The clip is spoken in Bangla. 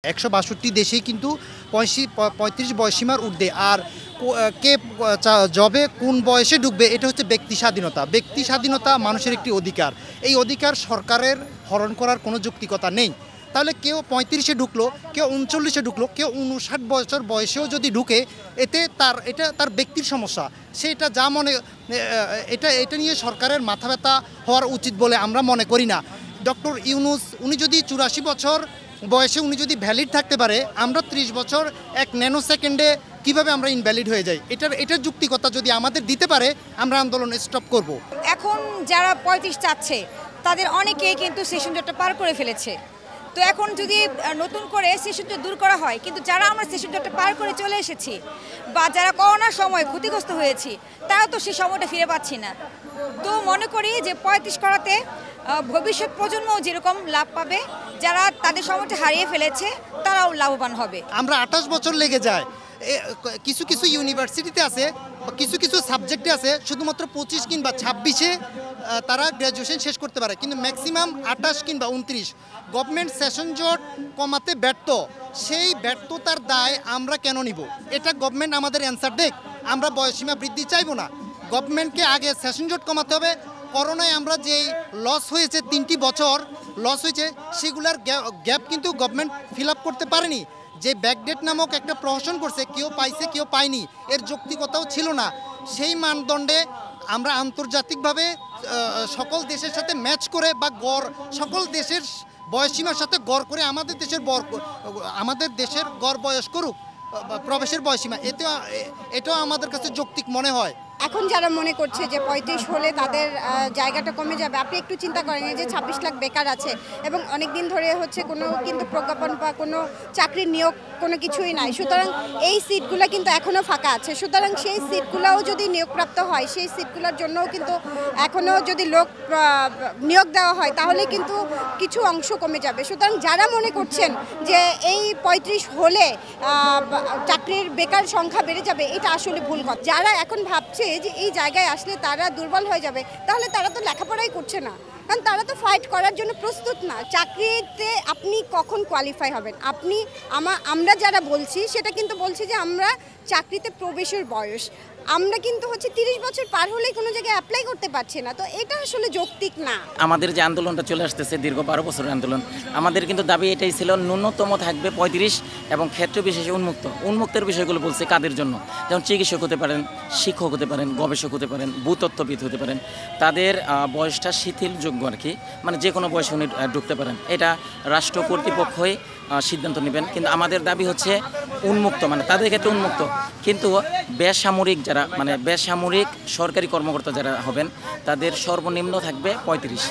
১৬২ দেশেই কিন্তু ৩৫ বয়সীমার ঊর্ধ্বে। আর কে জবে কোন বয়সে ঢুকবে এটা হচ্ছে ব্যক্তি স্বাধীনতা। ব্যক্তি স্বাধীনতা মানুষের একটি অধিকার। এই অধিকার সরকারের হরণ করার কোনো যৌক্তিকতা নেই। তাহলে কেউ ৩৫-এ ঢুকলো, কেউ ৩৯-এ ঢুকলো, কেউ ৫৯ বছর বয়সেও যদি ঢুকে, এতে এটা তার ব্যক্তির সমস্যা। সেটা যা মনে এটা নিয়ে সরকারের মাথা ব্যথা হওয়ার উচিত বলে আমরা মনে করি না। ডক্টর ইউনূস উনি যদি ৮৪ বছর বয়সে উনি যদি ভ্যালিড থাকতে পারে, আমরা ৩০ বছর ১ ন্যানো সেকেন্ডে কীভাবে আমরা ইনভ্যালিড হয়ে যাই, এটার যুক্তিকতা যদি আমাদের দিতে পারে আমরা আন্দোলন স্টপ করব। এখন যারা ৩৫ চাচ্ছে তাদের অনেকেই কিন্তু সেশন জটটা পার করে ফেলেছে। তো এখন যদি নতুন করে সেশন জট দূর করা হয়, কিন্তু যারা আমরা সেশন জটটা পার করে চলে এসেছি বা যারা করোনার সময় ক্ষতিগ্রস্ত হয়েছি তারা তো সেই সময়টা ফিরে পাচ্ছি না। তো মনে করি যে ৩৫ করাতে ভবিষ্যৎ প্রজন্মও যেরকম লাভ পাবে, যারা তাদের সময়টা হারিয়ে ফেলেছে তারাও লাভবান হবে। আমরা ২৮ বছর লেগে যায়। কিছু কিছু ইউনিভার্সিটিতে আছে, কিছু কিছু সাবজেক্টে আছে শুধুমাত্র ২৫ কিংবা ২৬-এ তারা গ্র্যাজুয়েশন শেষ করতে পারে, কিন্তু ম্যাক্সিমাম ২৮ কিংবা ২৯। গভর্নমেন্ট সেশন জট কমাতে ব্যর্থ, সেই ব্যর্থতার দায় আমরা কেন নিব? এটা গভর্নমেন্ট আমাদের অ্যান্সার দেখ। আমরা বয়সীমা বৃদ্ধি চাইবো না, গভর্নমেন্টকে আগে সেশন জট কমাতে হবে। করোনায় আমরা যেই লস হয়েছে, ৩টি বছর লস হয়েছে, সেগুলোর গ্যাপ কিন্তু গভর্নমেন্ট ফিল আপ করতে পারেনি। যে ব্যাকডেট নামক একটা প্রহসন করছে, কেউ পাইছে কেউ পায়নি, এর যৌক্তিকতাও ছিল না। সেই মানদণ্ডে আমরা আন্তর্জাতিকভাবে সকল দেশের সাথে ম্যাচ করে বা সকল দেশের বয়সীমার সাথে গড় করে আমাদের দেশের গড় বয়স করুক প্রবেশের বয়সীমা। এটাও আমাদের কাছে যৌক্তিক মনে হয়। এখন যারা মনে করছে যে ৩৫ হলে তাদের জায়গাটা কমে যাবে, আপনি একটু চিন্তা করেন যে ২৬ লাখ বেকার আছে এবং অনেক দিন ধরে হচ্ছে কোনো কিন্তু প্রজ্ঞাপন বা কোনো চাকরির নিয়োগ কোনো কিছুই নাই। সুতরাং এই সিটগুলো কিন্তু এখনও ফাঁকা আছে। সুতরাং সেই সিটগুলোও যদি নিয়োগপ্রাপ্ত হয়, সেই সিটগুলোর জন্যও কিন্তু এখনও যদি লোক নিয়োগ দেওয়া হয় তাহলে কিন্তু কিছু অংশ কমে যাবে। সুতরাং যারা মনে করছেন যে এই ৩৫ হলে চাকরির বেকার সংখ্যা বেড়ে যাবে, এটা আসলে ভুল কথা। যারা এখন ভাবছে যে এই জায়গায় আসলে তারা দুর্বল হয়ে যাবে, তাহলে তারা তো লেখাপড়াই করছে না, কারণ তারা তো ফাইট করার জন্য প্রস্তুত না। চাকরিতে আপনি কখন কোয়ালিফাই হবেন? আমরা যারা বলছি সেটা কিন্তু বলছি যে আমরা চাকরিতে প্রবেশের বয়স আমরা কিন্তু হচ্ছে ৩০ বছর পার হলেই কোনো জায়গায় অ্যাপ্লাই করতে পারছি না। তো এটা আসলে যৌক্তিক না। আমাদের যে আন্দোলনটা চলে আসতেছে দীর্ঘ ১২ বছরের আন্দোলন, আমাদের কিন্তু দাবি এটাই ছিল, ন্যূনতম থাকবে ৩৫ এবং ক্ষেত্র বিশেষে উন্মুক্তের বিষয়গুলো বলছে কাদের জন্য, যেমন চিকিৎসক হতে পারেন, শিক্ষক হতে পারেন, গবেষক হতে পারেন, ভূতত্ত্ববিদ হতে পারেন, তাদের বয়সটা শিথিলযোগ্য আর কি, মানে যে কোনো বয়সে উনি ঢুকতে পারেন। এটা রাষ্ট্র কর্তৃপক্ষই সিদ্ধান্ত নেবেন। কিন্তু আমাদের দাবি হচ্ছে উন্মুক্ত, মানে তাদের ক্ষেত্রে উন্মুক্ত, কিন্তু বেসামরিক যারা, মানে বেসামরিক সরকারি কর্মকর্তা যারা হবেন তাদের সর্বনিম্ন থাকবে ৩৫।